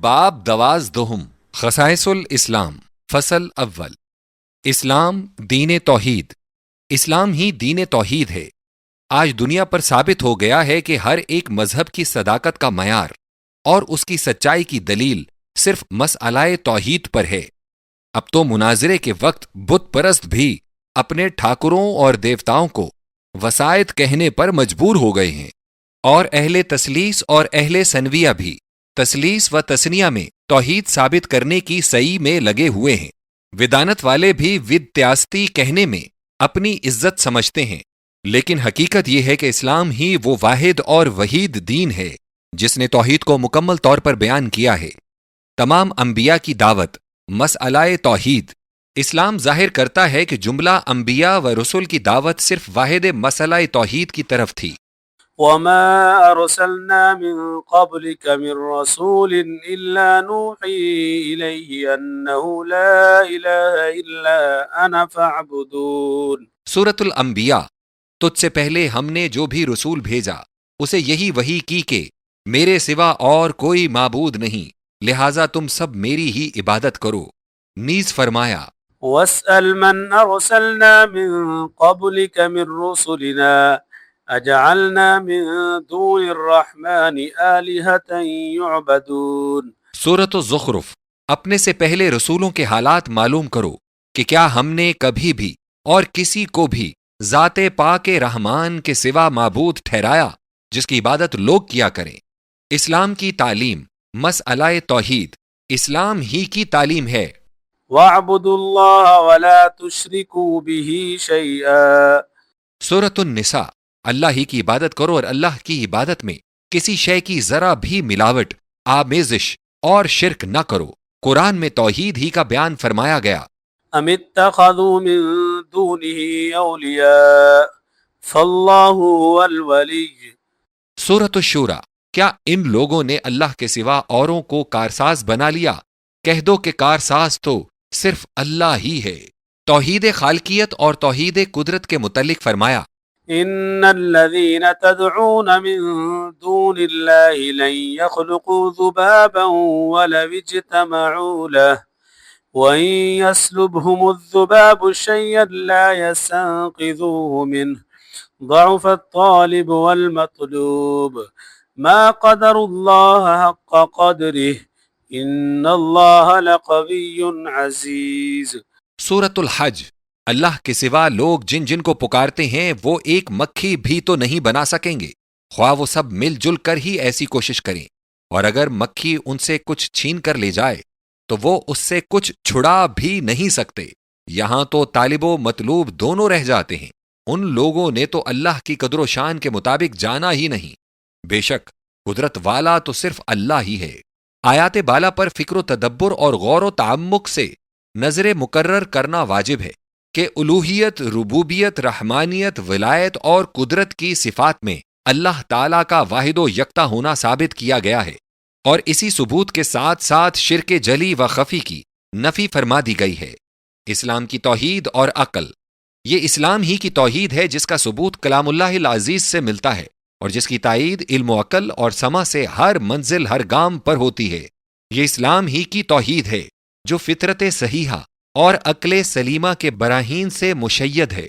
باب دواز دہم خصائص الاسلام فصل اول اسلام دین توحید اسلام ہی دین توحید ہے۔ آج دنیا پر ثابت ہو گیا ہے کہ ہر ایک مذہب کی صداقت کا معیار اور اس کی سچائی کی دلیل صرف مسئلہ توحید پر ہے۔ اب تو مناظرے کے وقت بت پرست بھی اپنے ٹھاکروں اور دیوتاؤں کو وسائط کہنے پر مجبور ہو گئے ہیں، اور اہل تثلیث اور اہل ثنویہ بھی تثلیث و تثنیہ میں توحید ثابت کرنے کی سعی میں لگے ہوئے ہیں۔ ودانت والے بھی ودیاستی کہنے میں اپنی عزت سمجھتے ہیں، لیکن حقیقت یہ ہے کہ اسلام ہی وہ واحد اور وحید دین ہے جس نے توحید کو مکمل طور پر بیان کیا ہے۔ تمام انبیاء کی دعوت مسئلہ توحید۔ اسلام ظاہر کرتا ہے کہ جملہ انبیاء و رسول کی دعوت صرف واحد مسئلہ توحید کی طرف تھی۔ وما أرسلنا من قبلك من رسول إلا نوحي إليه أنه لا إله إلا أنا فاعبدون۔ سورۃ الانبیاء۔ تجھ سے پہلے ہم نے جو بھی رسول بھیجا اسے یہی وحی کی کہ میرے سوا اور کوئی معبود نہیں، لہٰذا تم سب میری ہی عبادت کرو۔ نیز فرمایا واسأل من أرسلنا من قبلك من رسلنا اجعلنا من دون الرحمن آلہة يعبدون۔ سورۃ الزخرف۔ اپنے سے پہلے رسولوں کے حالات معلوم کرو کہ کیا ہم نے کبھی بھی اور کسی کو بھی ذات پاک رحمان کے سوا معبود ٹھہرایا جس کی عبادت لوگ کیا کریں۔ اسلام کی تعلیم مسئلہ توحید اسلام ہی کی تعلیم ہے۔ وَاعْبُدُوا اللَّهَ وَلَا تُشْرِكُوا بِهِ شَيْئًا۔ سورۃ النساء۔ اللہ ہی کی عبادت کرو اور اللہ کی عبادت میں کسی شے کی ذرا بھی ملاوٹ، آمیزش اور شرک نہ کرو۔ قرآن میں توحید ہی کا بیان فرمایا گیا۔ ام اتخذوا من دونه اولیاء فاللہ هو الولی۔ سورۃ الشورى۔ کیا ان لوگوں نے اللہ کے سوا اوروں کو کارساز بنا لیا؟ کہہ دو کہ کارساز تو صرف اللہ ہی ہے۔ توحید خالقیت اور توحید قدرت کے متعلق فرمایا ان الذين تدعون من دون الله لن يخلقوا ذبابا ولو اجتمعوا له وإن يسلبهم الذباب شيئا لا يستنقذوه منه ضعف الطالب والمطلوب ما قدر الله حق قدره ان الله لقوي عزيز۔ سورۃ الحج۔ اللہ کے سوا لوگ جن جن کو پکارتے ہیں وہ ایک مکھی بھی تو نہیں بنا سکیں گے، خواہ وہ سب مل جل کر ہی ایسی کوشش کریں، اور اگر مکھی ان سے کچھ چھین کر لے جائے تو وہ اس سے کچھ چھڑا بھی نہیں سکتے۔ یہاں تو طالب و مطلوب دونوں رہ جاتے ہیں۔ ان لوگوں نے تو اللہ کی قدر و شان کے مطابق جانا ہی نہیں۔ بے شک قدرت والا تو صرف اللہ ہی ہے۔ آیات بالا پر فکر و تدبر اور غور و تعمق سے نظر مقرر کرنا واجب ہے کہ الوہیت، ربوبیت، رحمانیت، ولایت اور قدرت کی صفات میں اللہ تعالیٰ کا واحد و یکتا ہونا ثابت کیا گیا ہے، اور اسی ثبوت کے ساتھ ساتھ شرک جلی و خفی کی نفی فرما دی گئی ہے۔ اسلام کی توحید اور عقل۔ یہ اسلام ہی کی توحید ہے جس کا ثبوت کلام اللہ العزیز سے ملتا ہے، اور جس کی تائید علم و عقل اور سمع سے ہر منزل ہر گام پر ہوتی ہے۔ یہ اسلام ہی کی توحید ہے جو فطرت صحیحہ اور عقل سلیمہ کے براہین سے مشید ہے،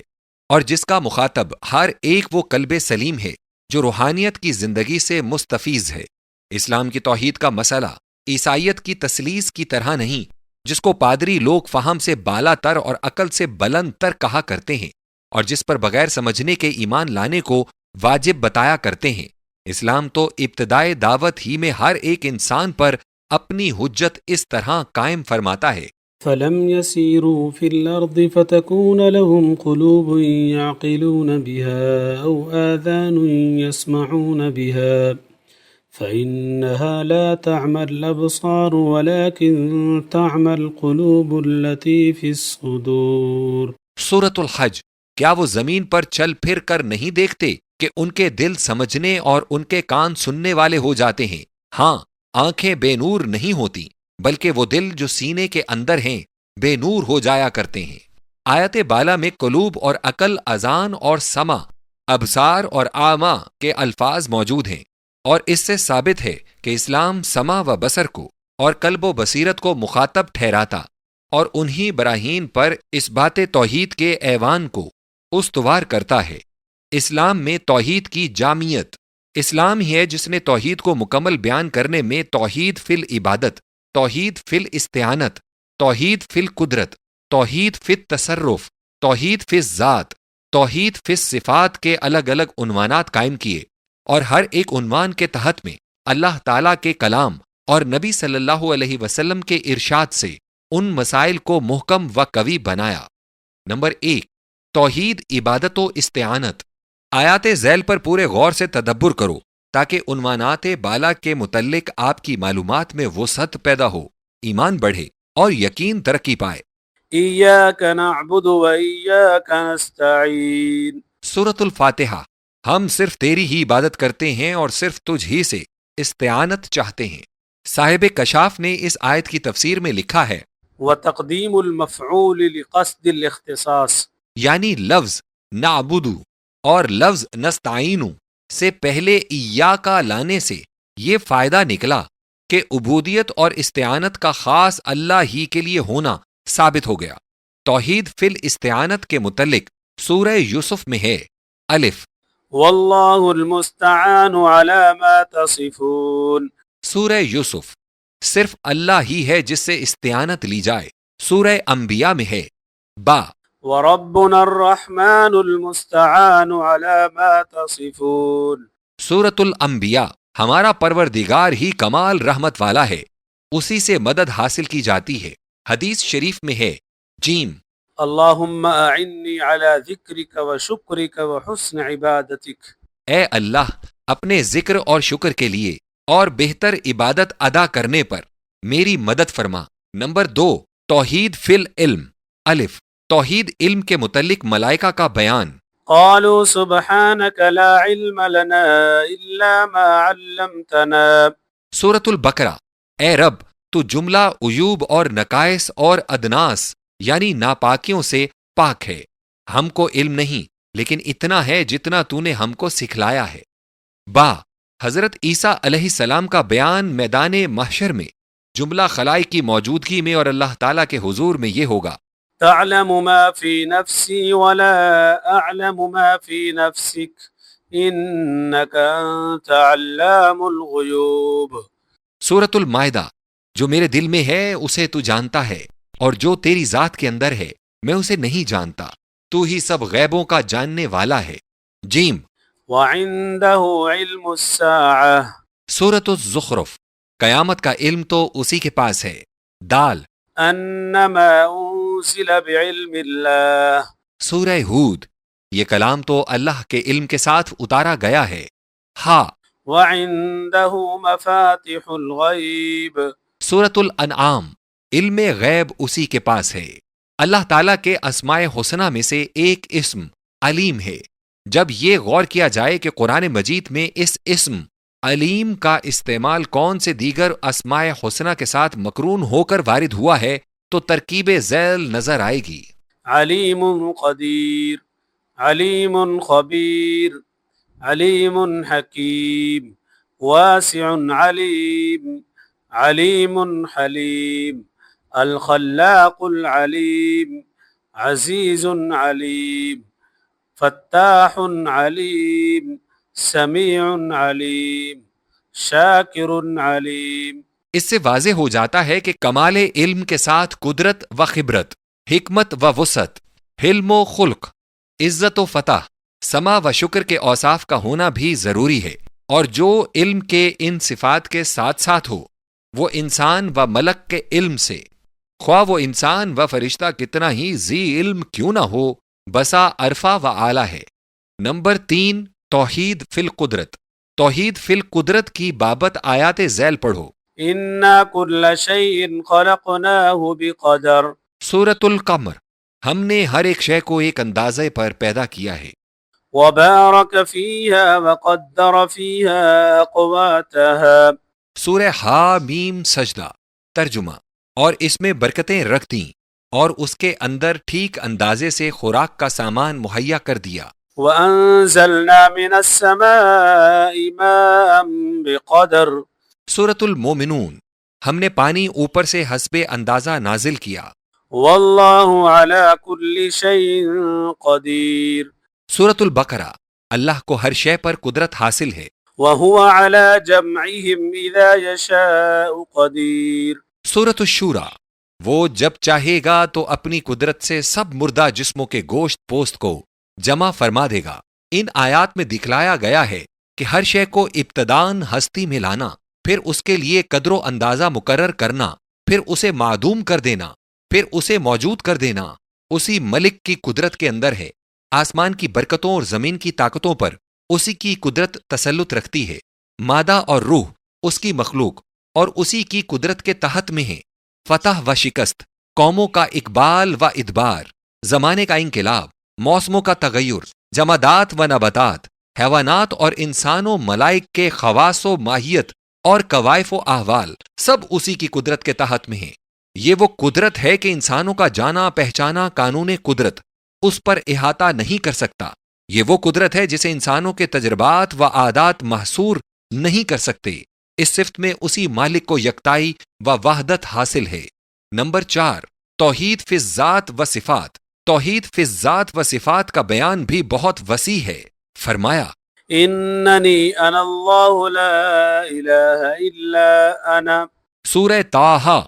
اور جس کا مخاطب ہر ایک وہ قلب سلیم ہے جو روحانیت کی زندگی سے مستفیض ہے۔ اسلام کی توحید کا مسئلہ عیسائیت کی تثلیث کی طرح نہیں جس کو پادری لوگ فہم سے بالا تر اور عقل سے بلند تر کہا کرتے ہیں، اور جس پر بغیر سمجھنے کے ایمان لانے کو واجب بتایا کرتے ہیں۔ اسلام تو ابتدائے دعوت ہی میں ہر ایک انسان پر اپنی حجت اس طرح قائم فرماتا ہے۔ فلم يسيروا في الأرض فتكون لهم قلوب يعقلون بها أو آذان يسمعون بها فإنها لا تعمى الأبصار ولكن تعمى القلوب التي في الصدور۔ سورۃ الحج۔ کیا وہ زمین پر چل پھر کر نہیں دیکھتے کہ ان کے دل سمجھنے اور ان کے کان سننے والے ہو جاتے ہیں؟ ہاں، آنکھیں بے نور نہیں ہوتی بلکہ وہ دل جو سینے کے اندر ہیں بے نور ہو جایا کرتے ہیں۔ آیت بالا میں قلوب اور عقل، اذان اور سمع، ابصار اور اعمیٰ کے الفاظ موجود ہیں، اور اس سے ثابت ہے کہ اسلام سمع و بصر کو اور قلب و بصیرت کو مخاطب ٹھہراتا اور انہی براہین پر اس بات توحید کے ایوان کو استوار کرتا ہے۔ اسلام میں توحید کی جامعیت، اسلام ہی ہے جس نے توحید کو مکمل بیان کرنے میں توحید فی العبادت، توحید فی الاستعانت، توحید فی القدرت، توحید فی التصرف، توحید فی الذات، توحید فی الصفات کے الگ الگ عنوانات قائم کیے، اور ہر ایک عنوان کے تحت میں اللہ تعالیٰ کے کلام اور نبی صلی اللہ علیہ وسلم کے ارشاد سے ان مسائل کو محکم و قوی بنایا۔ نمبر 1، توحید عبادت و استعانت۔ آیات ذیل پر پورے غور سے تدبر کرو تاکہ عنوانات بالا کے متعلق آپ کی معلومات میں وسعت پیدا ہو، ایمان بڑھے اور یقین ترقی پائے۔ إياك نعبد وإياك نستعين۔ سورۃ الفاتحہ۔ ہم صرف تیری ہی عبادت کرتے ہیں اور صرف تجھ ہی سے استعانت چاہتے ہیں۔ صاحب کشاف نے اس آیت کی تفسیر میں لکھا ہے، وتقدیم المفعول لقصد الاختصاص، یعنی لفظ نعبدو اور لفظ نستعینو سے پہلے ایاکا لانے سے یہ فائدہ نکلا کہ عبودیت اور استعانت کا خاص اللہ ہی کے لیے ہونا ثابت ہو گیا۔ توحید فی الاستعانت کے متعلق سورہ یوسف میں ہے، الف۔ واللہ المستعان علی ما تصفون، سورہ یوسف، صرف اللہ ہی ہے جس سے استعانت لی جائے۔ سورہ انبیاء میں ہے، با۔ وربنا الرحمن المستعان علی ما تصفون، سورۃ الانبیاء، ہمارا پروردگار ہی کمال رحمت والا ہے، اسی سے مدد حاصل کی جاتی ہے۔ حدیث شریف میں ہے، جیم۔ اللہم اعنی علی ذکرک و شکرک و حسن عبادتک، اے اللہ، اپنے ذکر اور شکر کے لیے اور بہتر عبادت ادا کرنے پر میری مدد فرما۔ نمبر 2، توحید فی العلم، الف۔ توحید علم کے متعلق ملائکہ کا بیان۔ قالوا سبحانک لا علم لنا الا ما علمتنا، سورۃ البقرہ۔ اے رب، تو جملہ عیوب اور نقائص اور ادناس یعنی ناپاکیوں سے پاک ہے، ہم کو علم نہیں لیکن اتنا ہے جتنا تو نے ہم کو سکھلایا ہے۔ با، حضرت عیسیٰ علیہ السلام کا بیان میدان محشر میں جملہ خلائق کی موجودگی میں اور اللہ تعالیٰ کے حضور میں یہ ہوگا، تعلم ما في نفسي ولا اعلم ما في نفسك انك انت علام الغیوب۔ سورۃ المائدہ۔ جو میرے دل میں ہے اسے تو جانتا ہے اور جو تیری ذات کے اندر ہے میں اسے نہیں جانتا، تو ہی سب غیبوں کا جاننے والا ہے۔ جیم۔ وعنده علم الساعة، سورۃ الزخرف۔ قیامت کا علم تو اسی کے پاس ہے۔ دال۔ انما انزل بعلم اللہ، سورہ ہود۔ یہ کلام تو اللہ کے علم کے ساتھ اتارا گیا ہے۔ ہا۔ وعنده مفاتح الغیب، سورۃ الانعام۔ علم غیب اسی کے پاس ہے۔ اللہ تعالیٰ کے اسماء حسنہ میں سے ایک اسم علیم ہے۔ جب یہ غور کیا جائے کہ قرآن مجید میں اس اسم علیم کا استعمال کون سے دیگر اسماء حسنہ کے ساتھ مقرون ہو کر وارد ہوا ہے تو ترکیب ذیل نظر آئے گی، علیم قدیر، علیم خبیر، علیم حکیم، واسع علیم، علیم حلیم، الخلاق العلیم، عزیز علیم، فتاح علیم، سمیع علیم، شاکر علیم۔ اس سے واضح ہو جاتا ہے کہ کمال علم کے ساتھ قدرت و خبرت، حکمت و وسعت، حلم و خلق، عزت و فتح، سما و شکر کے اوصاف کا ہونا بھی ضروری ہے، اور جو علم کے ان صفات کے ساتھ ساتھ ہو وہ انسان و ملک کے علم سے، خواہ وہ انسان و فرشتہ کتنا ہی ذی علم کیوں نہ ہو، بسا عرفہ و اعلیٰ ہے۔ نمبر 3، توحید فی القدرت۔ توحید فی القدرت کی بابت آیات ذیل پڑھو۔ انا کل شیء خلقناہ بقدر، سورۃ القمر۔ ہم نے ہر ایک شے کو ایک اندازے پر پیدا کیا ہے۔ وبارک فیہا وقدر فیہا اقواتہا، سورہ ہا میم سجدہ۔ ترجمہ، اور اس میں برکتیں رکھ دیں اور اس کے اندر ٹھیک اندازے سے خوراک کا سامان مہیا کر دیا۔ وانزلنا من السماء ماء بقدر، سورۃ المومنون۔ ہم نے پانی اوپر سے حسب اندازہ نازل کیا۔ واللہ علی کل شیء قدیر، سورۃ البقرہ، اللہ کو ہر شے پر قدرت حاصل ہے۔ وهو على جمعهم اذا یشاء قدیر، سورۃ الشورى، وہ جب چاہے گا تو اپنی قدرت سے سب مردہ جسموں کے گوشت پوست کو جمع فرما دے گا۔ ان آیات میں دکھلایا گیا ہے کہ ہر شے کو ابتداً ہستی میں لانا، پھر اس کے لیے قدر و اندازہ مقرر کرنا، پھر اسے معدوم کر دینا، پھر اسے موجود کر دینا، اسی ملک کی قدرت کے اندر ہے۔ آسمان کی برکتوں اور زمین کی طاقتوں پر اسی کی قدرت تسلط رکھتی ہے۔ مادہ اور روح اس کی مخلوق اور اسی کی قدرت کے تحت میں ہیں۔ فتح و شکست، قوموں کا اقبال و ادبار، زمانے کا انقلاب، موسموں کا تغیر، جمادات و نباتات، حیوانات اور انسان و ملائک کے خواص و ماہیت اور کوائف و احوال، سب اسی کی قدرت کے تحت میں ہیں۔ یہ وہ قدرت ہے کہ انسانوں کا جانا پہچانا قانون قدرت اس پر احاطہ نہیں کر سکتا۔ یہ وہ قدرت ہے جسے انسانوں کے تجربات و عادات محصور نہیں کر سکتے۔ اس صفت میں اسی مالک کو یکتائی و وحدت حاصل ہے۔ نمبر 4، توحید فی الذات و صفات۔ توحید فی الذات و صفات کا بیان بھی بہت وسیع ہے۔ فرمایا، اننی انا اللہ لا الہ الا انا، سورہ طٰہٰ،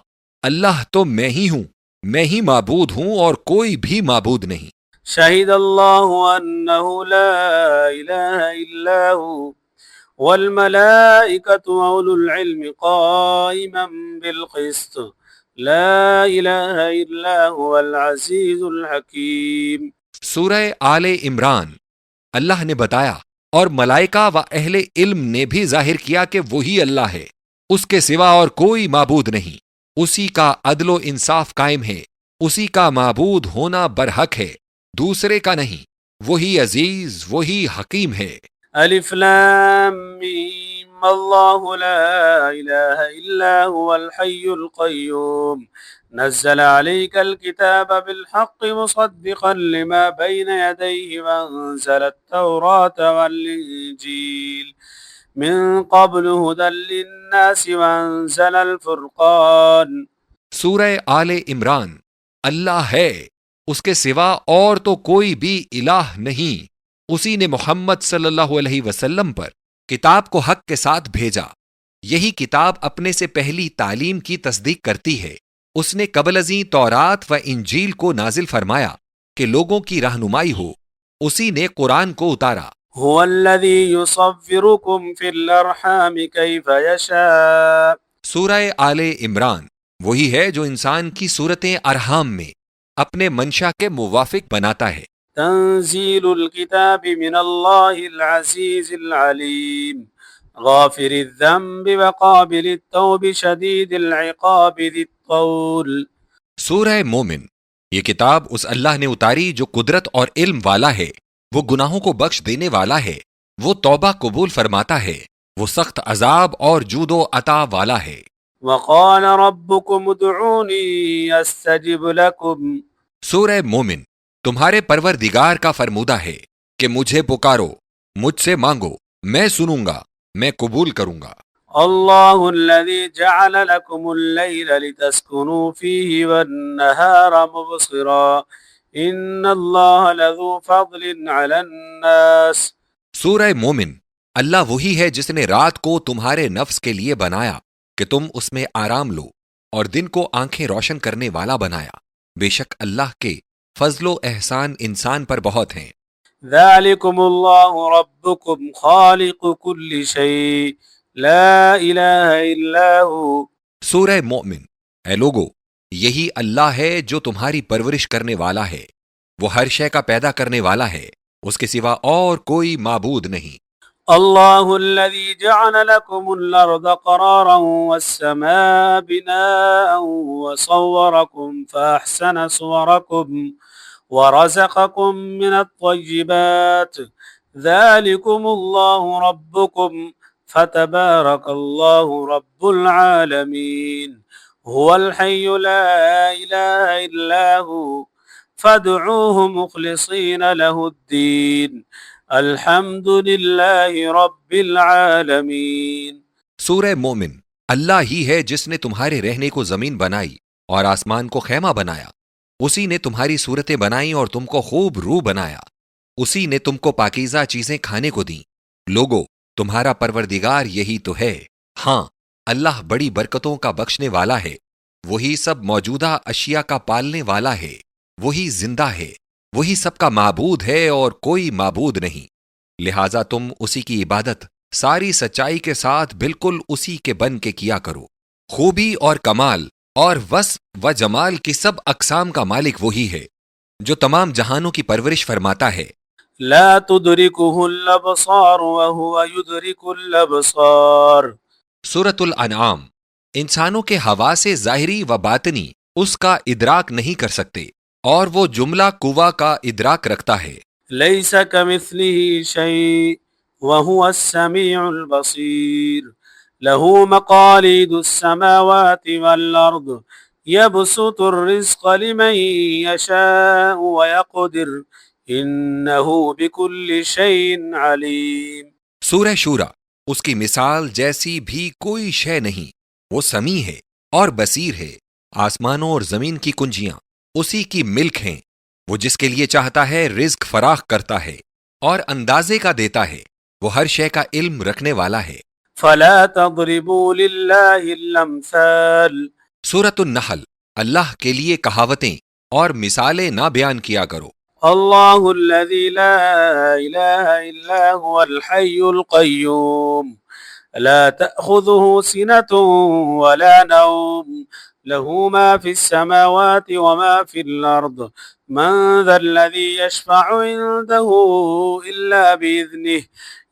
اللہ تو میں ہی ہوں، میں ہی معبود ہوں اور کوئی بھی معبود نہیں۔ شہد اللہ انہ لا الہ الا ہو والملائکۃ واولو العلم قائما بالقسط لا الہ الا هو العزیز الحکیم۔ سورہ آل عمران، اللہ نے بتایا اور ملائکہ و اہل علم نے بھی ظاہر کیا کہ وہی اللہ ہے، اس کے سوا اور کوئی معبود نہیں، اسی کا عدل و انصاف قائم ہے، اسی کا معبود ہونا برحق ہے، دوسرے کا نہیں، وہی عزیز وہی حکیم ہے۔ الف لام میم اللہ لا الہ الا هو الحی القیوم نزل عليك الكتاب بالحق مصدقا لما بين يديه وانزل التوراة والانجيل من قبل هدى للناس وانزل الفرقان۔ سورہ آل عمران، اللہ ہے، اس کے سوا اور تو کوئی بھی الہ نہیں، اسی نے محمد صلی اللہ علیہ وسلم پر کتاب کو حق کے ساتھ بھیجا، یہی کتاب اپنے سے پہلی تعلیم کی تصدیق کرتی ہے۔ اس نے قبل ازیں تورات و انجیل کو نازل فرمایا کہ لوگوں کی رہنمائی ہو، اسی نے قرآن کو اتارا۔ هو الذي يصوركم في الارحام كيف يشاء، سورہ آل عمران، وہی ہے جو انسان کی صورتیں ارحام میں اپنے منشا کے موافق بناتا ہے۔ تنزيل الكتاب من الله العزيز العليم غافر الذنب وقابل التوب شديد العقاب ذي الطول۔ سورہ مومن، یہ کتاب اس اللہ نے اتاری جو قدرت اور علم والا ہے، وہ گناہوں کو بخش دینے والا ہے، وہ توبہ قبول فرماتا ہے، وہ سخت عذاب اور جود و عطا والا ہے۔ وقال ربكم ادعوني استجب لكم، سورہ مومن، تمہارے پروردگار کا فرمودہ ہے کہ مجھے پکارو، مجھ سے مانگو، میں سنوں گا، میں قبول کروں گا۔ اللہ الذي جعل لكم الليل لتسكنوا فيه والنهار مبصرا ان اللہ لذو فضل على الناس۔ سورہ مومن، اللہ وہی ہے جس نے رات کو تمہارے نفس کے لیے بنایا کہ تم اس میں آرام لو، اور دن کو آنکھیں روشن کرنے والا بنایا، بے شک اللہ کے فضل و احسان انسان پر بہت ہیں۔ ذالکم اللہ ربکم خالق کل شیء لا الہ الا ہو۔ سورہ مومن، اے لوگو، یہی اللہ ہے جو تمہاری پرورش کرنے والا ہے، وہ ہر شے کا پیدا کرنے والا ہے، اس کے سوا اور کوئی معبود نہیں۔ اللہ الذي جعل لكم الارض قرارا والسماء بناء وصوركم فاحسن صوركم ورزقكم من الطيبات ذلكم الله ربكم فتبارك الله رب العالمين هو الحي لا إله إلا هو فادعوه مخلصين له الدين الحمد للہ رب العالمین۔ سورہ مومن، اللہ ہی ہے جس نے تمہارے رہنے کو زمین بنائی اور آسمان کو خیمہ بنایا، اسی نے تمہاری صورتیں بنائیں اور تم کو خوب روح بنایا، اسی نے تم کو پاکیزہ چیزیں کھانے کو دیں۔ لوگو، تمہارا پروردگار یہی تو ہے۔ ہاں، اللہ بڑی برکتوں کا بخشنے والا ہے، وہی سب موجودہ اشیاء کا پالنے والا ہے، وہی زندہ ہے، وہی سب کا معبود ہے اور کوئی معبود نہیں، لہٰذا تم اسی کی عبادت ساری سچائی کے ساتھ بالکل اسی کے بن کے کیا کرو۔ خوبی اور کمال اور وصف و جمال کی سب اقسام کا مالک وہی ہے جو تمام جہانوں کی پرورش فرماتا ہے۔ لا تدركه الابصار وهو يدرك الابصار۔ سورۃ الانعام۔ انسانوں کے حواس ظاہری و باطنی اس کا ادراک نہیں کر سکتے، اور وہ جملہ قوا کا ادراک رکھتا ہے۔ ليس كمثله شيء وهو السميع البصير۔ له مقاليد السماوات والأرض يبسط الرزق لمن يشاء ويقدر إنه بكل شيء عليم۔ سورہ شورى۔ اس کی مثال جیسی بھی کوئی شے نہیں، وہ سمیع ہے اور بصیر ہے۔ آسمانوں اور زمین کی کنجیاں اسی کی ملک ہیں، وہ جس کے لیے چاہتا ہے رزق فراخ کرتا ہے اور اندازے کا دیتا ہے، وہ ہر شے کا علم رکھنے والا ہے۔ فلا تضربوا لله الامثال۔ سورۃ النحل۔ اللہ کے لیے کہاوتیں اور مثالیں نہ بیان کیا کرو۔ اللہ الذي لا الہ الا هو الحی القیوم لا تأخذه سنة ولا نوم له ما في السماوات وما في الأرض من ذا الذي يشفع عنده إلا بإذنه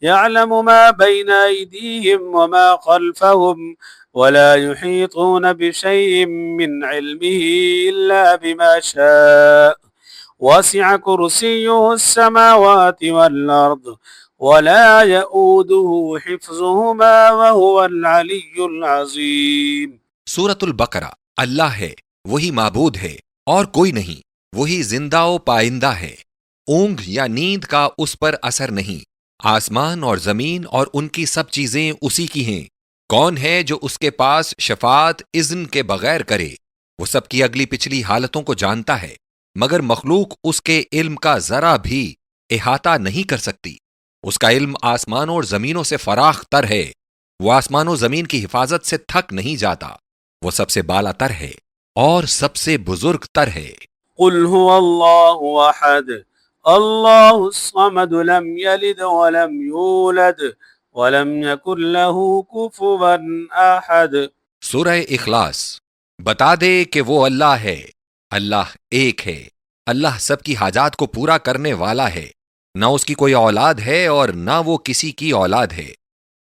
يعلم ما بين أيديهم وما خلفهم ولا يحيطون بشيء من علمه إلا بما شاء وسع كرسيه السماوات والأرض ولا يؤوده حفظهما وهو العلي العظيم۔ سورۃ البقرہ۔ اللہ ہے، وہی معبود ہے اور کوئی نہیں، وہی زندہ و پائندہ ہے، اونگ یا نیند کا اس پر اثر نہیں۔ آسمان اور زمین اور ان کی سب چیزیں اسی کی ہیں۔ کون ہے جو اس کے پاس شفاعت اذن کے بغیر کرے؟ وہ سب کی اگلی پچھلی حالتوں کو جانتا ہے، مگر مخلوق اس کے علم کا ذرا بھی احاطہ نہیں کر سکتی۔ اس کا علم آسمانوں اور زمینوں سے فراخ تر ہے، وہ آسمان و زمین کی حفاظت سے تھک نہیں جاتا، وہ سب سے بالا تر ہے اور سب سے بزرگ تر ہے۔ قل هو اللہ احد اللہ الصمد لم یلد ولم یولد ولم یکن له کفوا احد۔ سورہ اخلاص۔ بتا دے کہ وہ اللہ ہے، اللہ ایک ہے، اللہ سب کی حاجات کو پورا کرنے والا ہے، نہ اس کی کوئی اولاد ہے اور نہ وہ کسی کی اولاد ہے،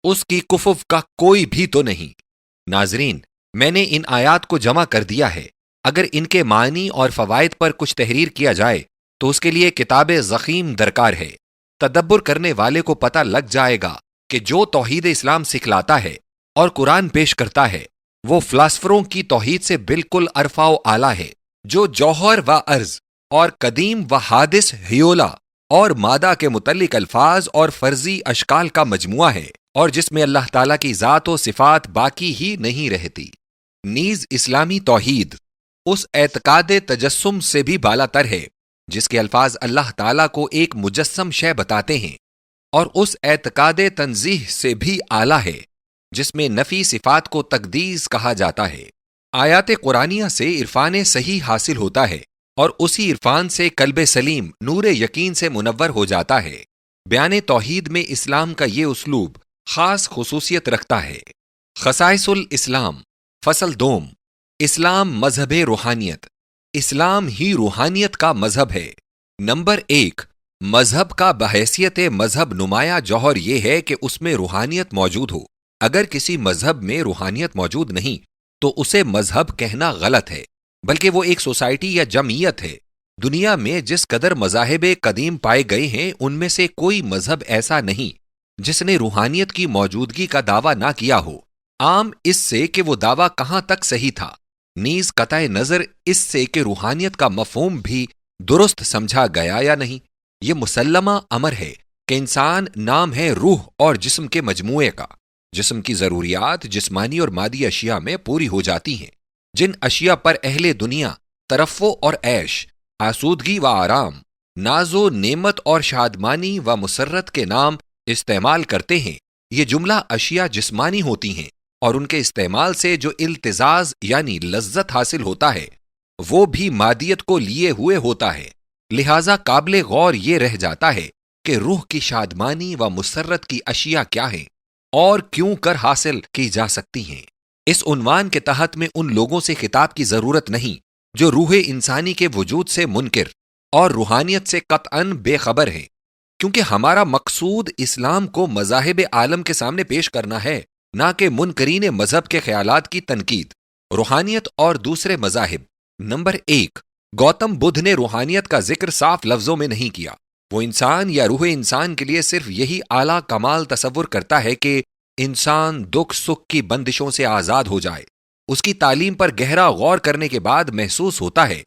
اس کی کفو کا کوئی بھی تو نہیں۔ ناظرین، میں نے ان آیات کو جمع کر دیا ہے، اگر ان کے معنی اور فوائد پر کچھ تحریر کیا جائے تو اس کے لیے کتاب ضخیم درکار ہے۔ تدبر کرنے والے کو پتہ لگ جائے گا کہ جو توحید اسلام سکھلاتا ہے اور قرآن پیش کرتا ہے وہ فلاسفروں کی توحید سے بالکل ارفع و اعلیٰ ہے، جو جوہر و عرض اور قدیم و حادث ہیولا اور مادہ کے متعلق الفاظ اور فرضی اشکال کا مجموعہ ہے، اور جس میں اللہ تعالیٰ کی ذات و صفات باقی ہی نہیں رہتی۔ نیز اسلامی توحید اس اعتقاد تجسم سے بھی بالا تر ہے جس کے الفاظ اللہ تعالیٰ کو ایک مجسم شے بتاتے ہیں، اور اس اعتقاد تنزیہ سے بھی اعلیٰ ہے جس میں نفی صفات کو تقدیس کہا جاتا ہے۔ آیات قرآنیہ سے عرفان صحیح حاصل ہوتا ہے، اور اسی عرفان سے قلب سلیم نور یقین سے منور ہو جاتا ہے۔ بیان توحید میں اسلام کا یہ اسلوب خاص خصوصیت رکھتا ہے۔ خصائص الاسلام۔ فصل دوم۔ اسلام مذہب روحانیت۔ اسلام ہی روحانیت کا مذہب ہے۔ نمبر 1، مذہب کا بحیثیت مذہب نمایاں جوہر یہ ہے کہ اس میں روحانیت موجود ہو۔ اگر کسی مذہب میں روحانیت موجود نہیں تو اسے مذہب کہنا غلط ہے، بلکہ وہ ایک سوسائٹی یا جمعیت ہے۔ دنیا میں جس قدر مذاہب قدیم پائے گئے ہیں ان میں سے کوئی مذہب ایسا نہیں جس نے روحانیت کی موجودگی کا دعویٰ نہ کیا ہو، عام اس سے کہ وہ دعویٰ کہاں تک صحیح تھا، نیز قطع نظر اس سے کہ روحانیت کا مفہوم بھی درست سمجھا گیا یا نہیں۔ یہ مسلمہ امر ہے کہ انسان نام ہے روح اور جسم کے مجموعے کا، جسم کی ضروریات جسمانی اور مادی اشیاء میں پوری ہو جاتی ہیں، جن اشیاء پر اہل دنیا ترفع اور عیش، آسودگی و آرام، ناز و نعمت اور شادمانی و مسرت کے نام استعمال کرتے ہیں، یہ جملہ اشیاء جسمانی ہوتی ہیں، اور ان کے استعمال سے جو التزاز یعنی لذت حاصل ہوتا ہے وہ بھی مادیت کو لیے ہوئے ہوتا ہے۔ لہذا قابل غور یہ رہ جاتا ہے کہ روح کی شادمانی و مسرت کی اشیاء کیا ہیں اور کیوں کر حاصل کی جا سکتی ہیں۔ اس عنوان کے تحت میں ان لوگوں سے خطاب کی ضرورت نہیں جو روح انسانی کے وجود سے منکر اور روحانیت سے قطعاً بے خبر ہیں، کیونکہ ہمارا مقصود اسلام کو مذاہب عالم کے سامنے پیش کرنا ہے، نہ کہ منکرین مذہب کے خیالات کی تنقید۔ روحانیت اور دوسرے مذاہب۔ نمبر 1، گوتم بدھ نے روحانیت کا ذکر صاف لفظوں میں نہیں کیا۔ وہ انسان یا روح انسان کے لیے صرف یہی اعلیٰ کمال تصور کرتا ہے کہ انسان دکھ سکھ کی بندشوں سے آزاد ہو جائے۔ اس کی تعلیم پر گہرا غور کرنے کے بعد محسوس ہوتا ہے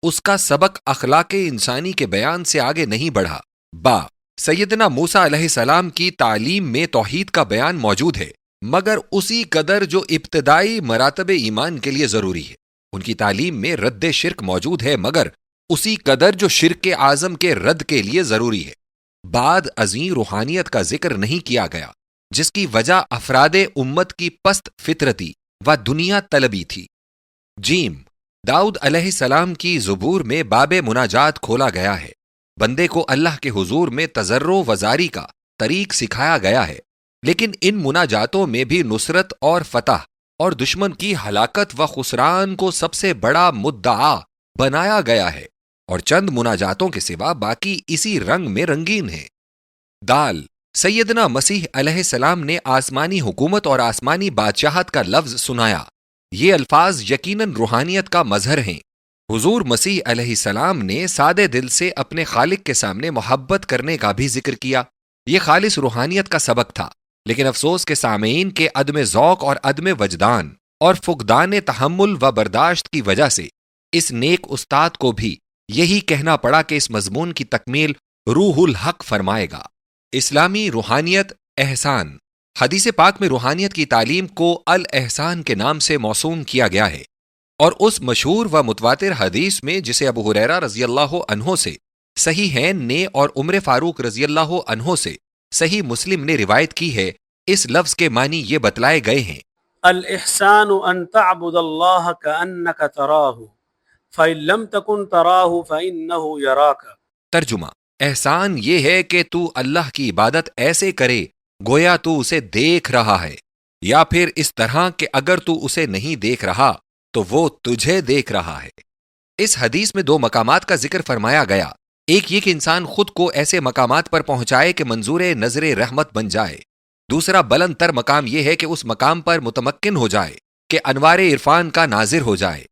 اس کا سبق اخلاق انسانی کے بیان سے آگے نہیں بڑھا۔ سیدنا موسیٰ علیہ السلام کی تعلیم میں توحید کا بیان موجود ہے، مگر اسی قدر جو ابتدائی مراتب ایمان کے لیے ضروری ہے۔ ان کی تعلیم میں رد شرک موجود ہے، مگر اسی قدر جو شرک اعظم کے رد کے لیے ضروری ہے۔ بعد ازیں روحانیت کا ذکر نہیں کیا گیا، جس کی وجہ افراد امت کی پست فطرتی و دنیا طلبی تھی۔ داؤد علیہ السلام کی زبور میں باب مناجات کھولا گیا ہے۔ بندے کو اللہ کے حضور میں تضرع و زاری کا طریق سکھایا گیا ہے، لیکن ان مناجاتوں میں بھی نصرت اور فتح اور دشمن کی ہلاکت و خسران کو سب سے بڑا مدعا بنایا گیا ہے، اور چند مناجاتوں کے سوا باقی اسی رنگ میں رنگین ہیں۔ سیدنا مسیح علیہ السلام نے آسمانی حکومت اور آسمانی بادشاہت کا لفظ سنایا۔ یہ الفاظ یقیناً روحانیت کا مظہر ہیں۔ حضور مسیح علیہ السلام نے سادے دل سے اپنے خالق کے سامنے محبت کرنے کا بھی ذکر کیا۔ یہ خالص روحانیت کا سبق تھا، لیکن افسوس کے سامعین کے عدم ذوق اور عدم وجدان اور فقدان تحمل و برداشت کی وجہ سے اس نیک استاد کو بھی یہی کہنا پڑا کہ اس مضمون کی تکمیل روح الحق فرمائے گا۔ اسلامی روحانیت احسان۔ حدیث پاک میں روحانیت کی تعلیم کو الاحسان کے نام سے موسوم کیا گیا ہے، اور اس مشہور و متواتر حدیث میں جسے ابو ہریرہ رضی اللہ عنہ سے صحیحین نے اور عمر فاروق رضی اللہ عنہ سے صحیح مسلم نے روایت کی ہے، اس لفظ کے معنی یہ بتلائے گئے ہیں: الاحسان ان تعبد اللہ کانک تراہ فإن لم تکن تراہ فإنہ یراک۔ ترجمہ: احسان یہ ہے کہ تو اللہ کی عبادت ایسے کرے گویا تو اسے دیکھ رہا ہے، یا پھر اس طرح کہ اگر تو اسے نہیں دیکھ رہا تو وہ تجھے دیکھ رہا ہے۔ اس حدیث میں 2 مقامات کا ذکر فرمایا گیا، ایک یہ کہ انسان خود کو ایسے مقامات پر پہنچائے کہ منظور نظر رحمت بن جائے، دوسرا بلند تر مقام یہ ہے کہ اس مقام پر متمکن ہو جائے کہ انوار عرفان کا ناظر ہو جائے۔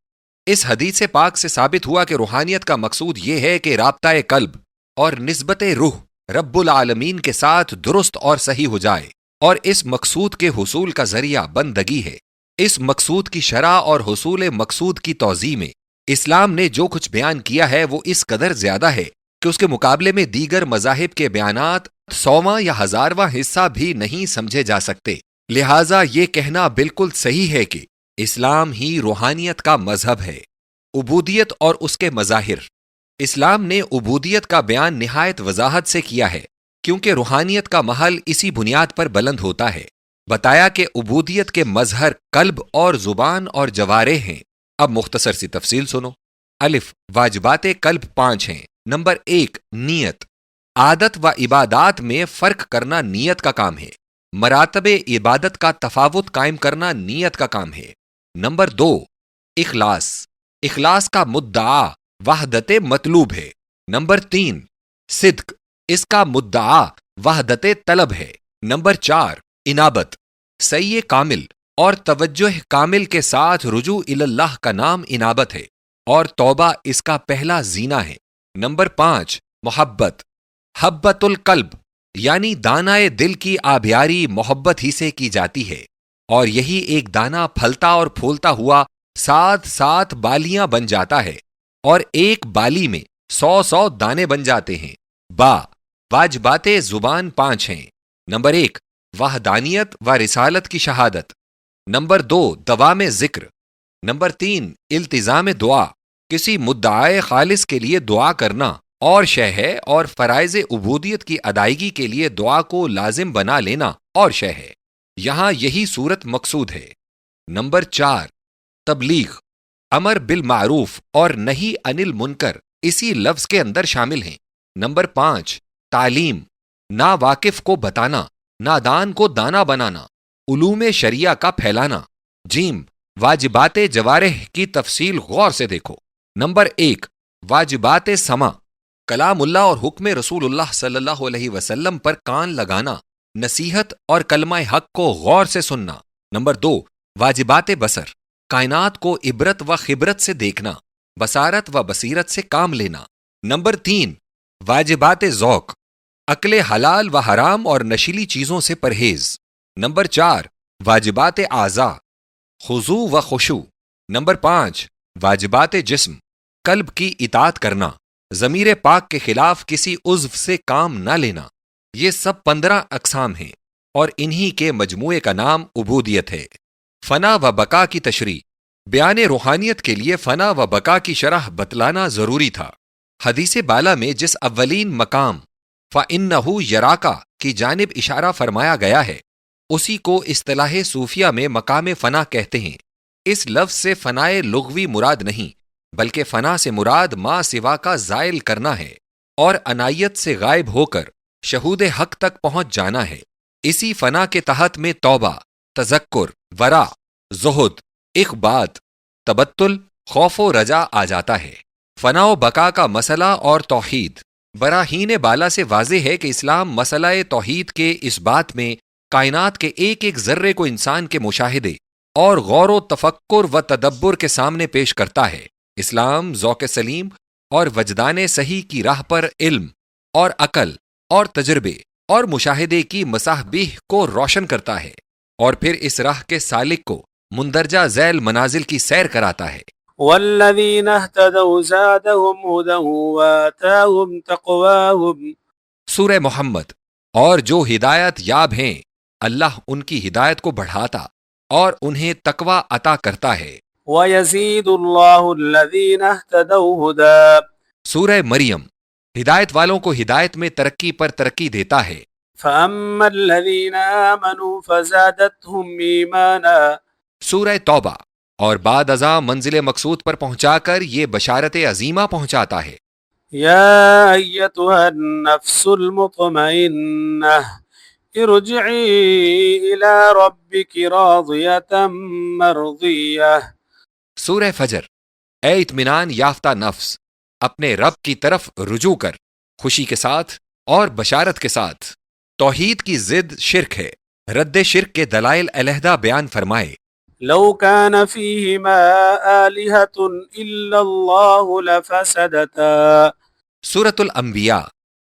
اس حدیث پاک سے ثابت ہوا کہ روحانیت کا مقصود یہ ہے کہ رابطہ قلب اور نسبت روح رب العالمین کے ساتھ درست اور صحیح ہو جائے، اور اس مقصود کے حصول کا ذریعہ بندگی ہے۔ اس مقصود کی شرح اور حصول مقصود کی توضیح میں اسلام نے جو کچھ بیان کیا ہے وہ اس قدر زیادہ ہے کہ اس کے مقابلے میں دیگر مذاہب کے بیانات 100واں یا 1000واں حصہ بھی نہیں سمجھے جا سکتے۔ لہٰذا یہ کہنا بالکل صحیح ہے کہ اسلام ہی روحانیت کا مذہب ہے۔ عبودیت اور اس کے مظاہر۔ اسلام نے عبودیت کا بیان نہایت وضاحت سے کیا ہے، کیونکہ روحانیت کا محل اسی بنیاد پر بلند ہوتا ہے۔ بتایا کہ عبودیت کے مظہر قلب اور زبان اور جوارح ہیں۔ اب مختصر سی تفصیل سنو۔ واجبات قلب 5 ہیں۔ نمبر 1، نیت۔ عادت و عبادات میں فرق کرنا نیت کا کام ہے۔ مراتب عبادت کا تفاوت قائم کرنا نیت کا کام ہے۔ نمبر 2، اخلاص۔ اخلاص کا مدعا وحدت مطلوب ہے۔ نمبر 3، صدق۔ اس کا مدعا وحدت طلب ہے۔ نمبر 4، انابت۔ سعی کامل اور توجہ کامل کے ساتھ رجوع اللہ کا نام انابت ہے، اور توبہ اس کا پہلا زینہ ہے۔ نمبر 5، محبت۔ حبت القلب یعنی دانائے دل کی آبیاری محبت ہی سے کی جاتی ہے، اور یہی ایک دانہ پھلتا اور پھولتا ہوا 7 بالیاں بن جاتا ہے، اور ایک بالی میں 100 دانے بن جاتے ہیں۔ واجبات زبان 5 ہیں۔ نمبر 1، وحدانیت و رسالت کی شہادت۔ نمبر 2 دوام ذکر۔ نمبر 3 التزام دعا، کسی مدعائے خالص کے لیے دعا کرنا اور شے ہے، اور فرائض عبودیت کی ادائیگی کے لیے دعا کو لازم بنا لینا اور شے ہے۔ یہاں یہی صورت مقصود ہے۔ نمبر 4 تبلیغ، امر بالمعروف اور نہی عن المنکر اسی لفظ کے اندر شامل ہیں۔ نمبر 5 تعلیم، ناواقف کو بتانا، نادان کو دانا بنانا، علوم شریعہ کا پھیلانا۔ جیم واجبات جوارح کی تفصیل غور سے دیکھو۔ نمبر 1 واجبات سمع، کلام اللہ اور حکم رسول اللہ صلی اللہ علیہ وسلم پر کان لگانا، نصیحت اور کلمہ حق کو غور سے سننا۔ نمبر 2 واجبات بصر، کائنات کو عبرت و خبرت سے دیکھنا، بصارت و بصیرت سے کام لینا۔ نمبر 3 واجبات ذوق، عقل حلال و حرام اور نشیلی چیزوں سے پرہیز۔ نمبر 4 واجبات اعضاء، خضوع و خشوع۔ نمبر 5 واجبات جسم، قلب کی اطاعت کرنا، ضمیر پاک کے خلاف کسی عضو سے کام نہ لینا۔ یہ سب 15 اقسام ہیں اور انہی کے مجموعے کا نام عبودیت ہے۔ فنا و بقا کی تشریح، بیان روحانیت کے لیے فنا و بقا کی شرح بتلانا ضروری تھا۔ حدیث بالا میں جس اولین مقام فَإِنَّهُ يَرَاكَ کی جانب اشارہ فرمایا گیا ہے، اسی کو اصطلاح صوفیہ میں مقام فنا کہتے ہیں۔ اس لفظ سے فنائے لغوی مراد نہیں، بلکہ فنا سے مراد ما سوا کا زائل کرنا ہے اور عنایت سے غائب ہو کر شہود حق تک پہنچ جانا ہے۔ اسی فنا کے تحت میں توبہ، تذکر، ورع، زہد، اخبات، تبتل، خوف و رجا آ جاتا ہے۔ فنا و بقا کا مسئلہ اور توحید۔ براہین بالا سے واضح ہے کہ اسلام مسئلہ توحید کے اس بات میں کائنات کے ایک ایک ذرے کو انسان کے مشاہدے اور غور و تفکر و تدبر کے سامنے پیش کرتا ہے۔ اسلام ذوق سلیم اور وجدان صحیح کی راہ پر علم اور عقل اور تجربے اور مشاہدے کی مصابیح کو روشن کرتا ہے، اور پھر اس راہ کے سالک کو مندرجہ ذیل منازل کی سیر کراتا ہے۔ والذین اہتدوا زادہم ہدی وآتاہم تقواہم۔ سورہ محمد، اور جو ہدایت یاب ہیں اللہ ان کی ہدایت کو بڑھاتا اور انہیں تقوی عطا کرتا ہے۔ وَيَزِيدُ اللَّهُ الَّذِينَ اهْتَدَوْا هُدًى۔ سورہ مریم، ہدایت والوں کو ہدایت میں ترقی پر ترقی دیتا ہے۔ فَأَمَّا الَّذِينَ آمَنُوا فَزَادَتْهُمْ إِيمَانًا۔ سورہ توبہ، اور بعد ازاں منزل مقصود پر پہنچا کر یہ بشارت عظیمہ پہنچاتا ہے۔ يا أيتها النفس المطمئنة ارجعي إلى ربك راضية مرضية۔ سورہ فجر، اے اطمینان یافتہ نفس، اپنے رب کی طرف رجوع کر، خوشی کے ساتھ اور بشارت کے ساتھ۔ توحید کی ضد شرک ہے، رد شرک کے دلائل علیحدہ بیان فرمائے۔ لو كان فيهما آلهة إلا الله لفسدتا۔ سورۃ الانبیاء،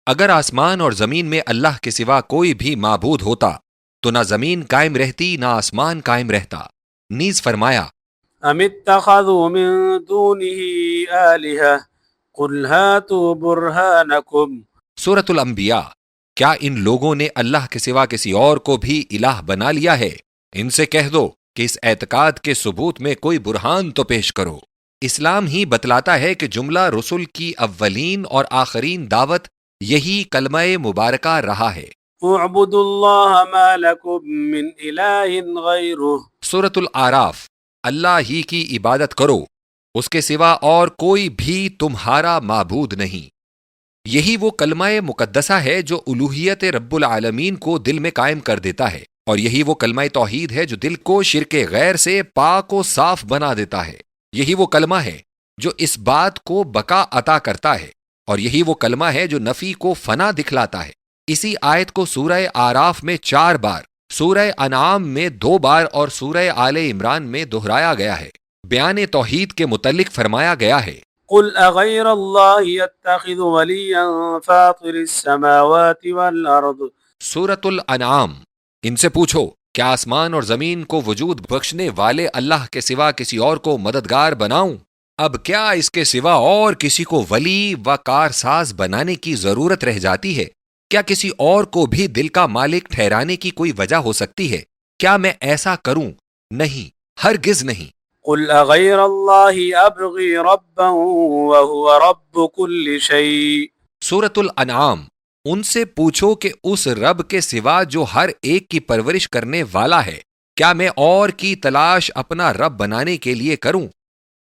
اگر آسمان اور زمین میں اللہ کے سوا کوئی بھی معبود ہوتا تو نہ زمین قائم رہتی نہ آسمان قائم رہتا۔ نیز فرمایا، ام اتخذوا من دونه آلهة قل هاتوا برهانكم۔ سورۃ الانبیاء، کیا ان لوگوں نے اللہ کے سوا کسی اور کو بھی الہ بنا لیا ہے؟ ان سے کہہ دو کہ اس اعتقاد کے ثبوت میں کوئی برہان تو پیش کرو۔ اسلام ہی بتلاتا ہے کہ جملہ رسل کی اولین اور آخرین دعوت یہی کلمہ مبارکہ رہا ہے۔ اعبدوا اللہ ما لکم من الہ غیرہ۔ سورۃ الاعراف، اللہ ہی کی عبادت کرو، اس کے سوا اور کوئی بھی تمہارا معبود نہیں۔ یہی وہ کلمہ مقدسہ ہے جو الوہیت رب العالمین کو دل میں قائم کر دیتا ہے، اور یہی وہ کلمہ توحید ہے جو دل کو شرک غیر سے پاک و صاف بنا دیتا ہے۔ یہی وہ کلمہ ہے جو اس بات کو بقا عطا کرتا ہے، اور یہی وہ کلمہ ہے جو نفی کو فنا دکھلاتا ہے۔ اسی آیت کو سورہ آراف میں 4 بار، سورہ انعام میں 2 بار اور سورہ آل عمران میں دہرایا گیا ہے۔ بیان توحید کے متعلق فرمایا گیا ہے، قل اغیر اللہ اتخذ ولیا فاطر السماوات والارض۔ سورۃ الانعام، ان سے پوچھو کیا آسمان اور زمین کو وجود بخشنے والے اللہ کے سوا کسی اور کو مددگار بناؤں؟ اب کیا اس کے سوا اور کسی کو ولی و کارساز بنانے کی ضرورت رہ جاتی ہے؟ کیا کسی اور کو بھی دل کا مالک ٹھہرانے کی کوئی وجہ ہو سکتی ہے؟ کیا میں ایسا کروں؟ نہیں، ہرگز نہیں۔ قل اغیر اللہ ابغی ربا وهو رب كل شيء۔ سورۃ الانعام۔ ان سے پوچھو کہ اس رب کے سوا جو ہر ایک کی پرورش کرنے والا ہے، کیا میں اور کی تلاش اپنا رب بنانے کے لیے کروں؟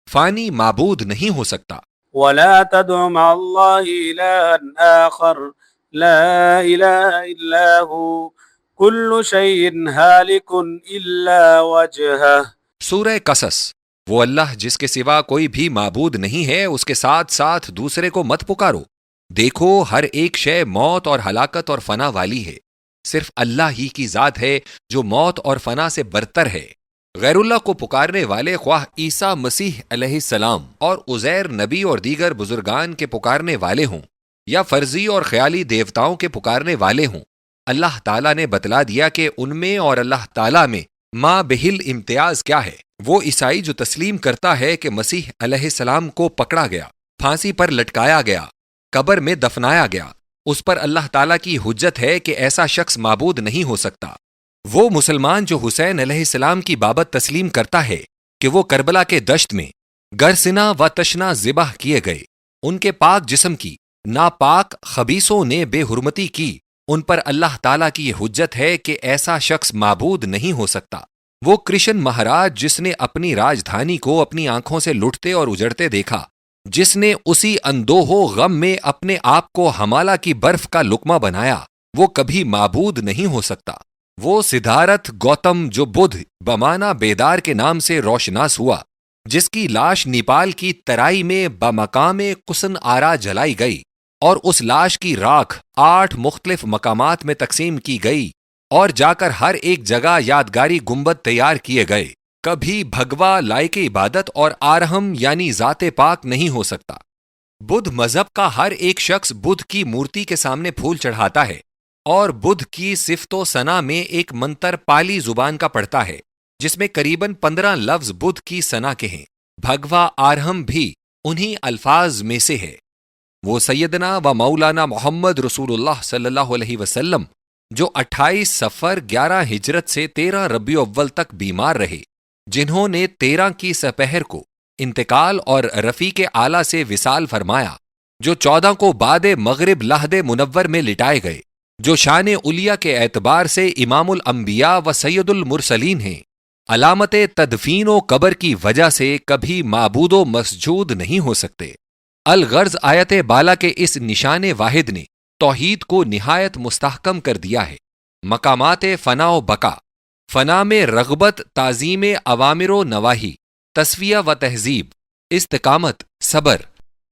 فانی معبود نہیں ہو سکتا۔ ولا تدع مع اللہ الہا آخر لا الہ الا ہو کل شیء ہالک الا وجہہ۔ سورہ قصص۔ وہ اللہ جس کے سوا کوئی بھی معبود نہیں ہے، اس کے ساتھ ساتھ دوسرے کو مت پکارو۔ دیکھو، ہر ایک شے موت اور ہلاکت اور فنا والی ہے، صرف اللہ ہی کی ذات ہے جو موت اور فنا سے برتر ہے۔ غیر اللہ کو پکارنے والے، خواہ عیسیٰ مسیح علیہ السلام اور عزیر نبی اور دیگر بزرگان کے پکارنے والے ہوں، یا فرضی اور خیالی دیوتاؤں کے پکارنے والے ہوں، اللہ تعالیٰ نے بتلا دیا کہ ان میں اور اللہ تعالیٰ میں ما بہل امتیاز کیا ہے۔ وہ عیسائی جو تسلیم کرتا ہے کہ مسیح علیہ السلام کو پکڑا گیا، پھانسی پر لٹکایا گیا، قبر میں دفنایا گیا، اس پر اللہ تعالیٰ کی حجت ہے کہ ایسا شخص معبود نہیں ہو سکتا۔ وہ مسلمان جو حسین علیہ السلام کی بابت تسلیم کرتا ہے کہ وہ کربلا کے دشت میں گرسنا و تشنا ذبح کیے گئے، ان کے پاک جسم کی ناپاک خبیثوں نے بے حرمتی کی، ان پر اللہ تعالیٰ کی یہ حجت ہے کہ ایسا شخص معبود نہیں ہو سکتا۔ وہ کرشن مہاراج جس نے اپنی راجدھانی کو اپنی آنکھوں سے لٹتے اور اجڑتے دیکھا، جس نے اسی اندوہ و غم میں اپنے آپ کو ہمالہ کی برف کا لقمہ بنایا، وہ کبھی معبود نہیں ہو سکتا۔ وہ سدھارتھ گوتم جو بدھ بمانا بیدار کے نام سے روشناس ہوا، جس کی لاش نیپال کی ترائی میں بمقام قسن آرا جلائی گئی، اور اس لاش کی راکھ 8 مختلف مقامات میں تقسیم کی گئی، اور جا کر ہر ایک جگہ یادگاری گنبد تیار کیے گئے، کبھی بھگوا لائق عبادت اور آرہم یعنی ذات پاک نہیں ہو سکتا۔ بدھ مذہب کا ہر ایک شخص بدھ کی مورتی کے سامنے پھول چڑھاتا ہے، اور بدھ کی صفت و ثنا میں ایک منتر پالی زبان کا پڑھتا ہے، جس میں قریباً 15 لفظ بدھ کی ثنا کے ہیں۔ بھگوا آرہم بھی انہی الفاظ میں سے ہے۔ وہ سیدنا و مولانا محمد رسول اللہ صلی اللہ علیہ وسلم جو 28 صفر 11 ہجرت سے 13 ربیع اول تک بیمار رہے، جنہوں نے 13 کی سپہر کو انتقال اور رفیق اعلیٰ سے وصال فرمایا، جو 14 کو بعد مغرب لحد منور میں لٹائے گئے، جو شان علیہ کے اعتبار سے امام الانبیاء و سید المرسلین ہیں، علامت تدفین و قبر کی وجہ سے کبھی معبود و مسجود نہیں ہو سکتے۔ الغرض آیت بالا کے اس نشان واحد نے توحید کو نہایت مستحکم کر دیا ہے۔ مقامات فنا و بقا، فنا میں رغبت، تعظیم اوامر و نواہی، تسویہ و تہذیب، استقامت، صبر،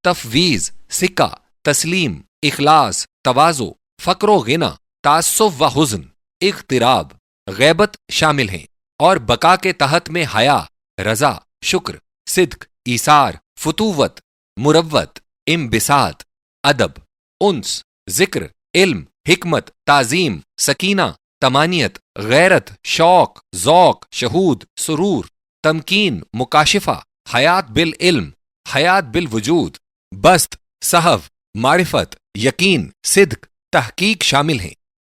تفویض، سکہ، تسلیم، اخلاص، تواضع، فقر و غنا، تعصب و حزن، اغتراب، غیبت شامل ہیں، اور بقا کے تحت میں حیا، رضا، شکر، صدق، ایثار، فتوت، مروت، انبساط، ادب، انس، ذکر، علم، حکمت، تعظیم، سکینہ، تمانیت، غیرت، شوق، ذوق، شہود، سرور، تمکین، مکاشفہ، حیات بالعلم، حیات بالوجود، بسط، صحو، معرفت، یقین، صدق، تحقیق شامل ہیں۔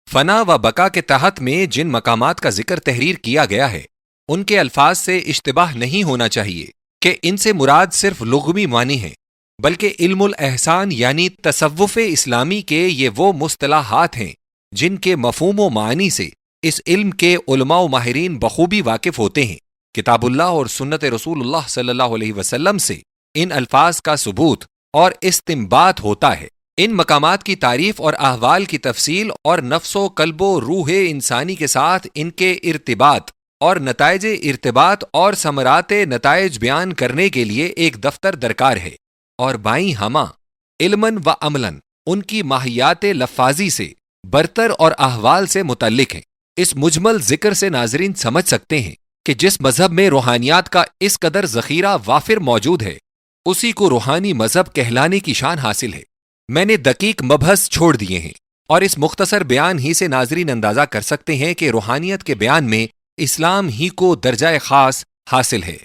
فنا و بقا کے تحت میں جن مقامات کا ذکر تحریر کیا گیا ہے، ان کے الفاظ سے اشتباہ نہیں ہونا چاہیے کہ ان سے مراد صرف لغوی معنی ہیں، بلکہ علم الاحسان یعنی تصوف اسلامی کے یہ وہ مصطلحات ہیں جن کے مفہوم و معنی سے اس علم کے علماء و ماہرین بخوبی واقف ہوتے ہیں۔ کتاب اللہ اور سنت رسول اللہ صلی اللہ علیہ وسلم سے ان الفاظ کا ثبوت اور استنباط ہوتا ہے۔ ان مقامات کی تعریف اور احوال کی تفصیل اور نفس و قلب و روح انسانی کے ساتھ ان کے ارتباط اور نتائج ارتباط اور ثمرات نتائج بیان کرنے کے لیے ایک دفتر درکار ہے، اور بائیں ہمہ علماً و عملاً ان کی ماہیات لفاظی سے برتر اور احوال سے متعلق ہیں۔ اس مجمل ذکر سے ناظرین سمجھ سکتے ہیں کہ جس مذہب میں روحانیات کا اس قدر ذخیرہ وافر موجود ہے، اسی کو روحانی مذہب کہلانے کی شان حاصل ہے۔ میں نے دقیق مبحث چھوڑ دیے ہیں، اور اس مختصر بیان ہی سے ناظرین اندازہ کر سکتے ہیں کہ روحانیت کے بیان میں اسلام ہی کو درجہ خاص حاصل ہے۔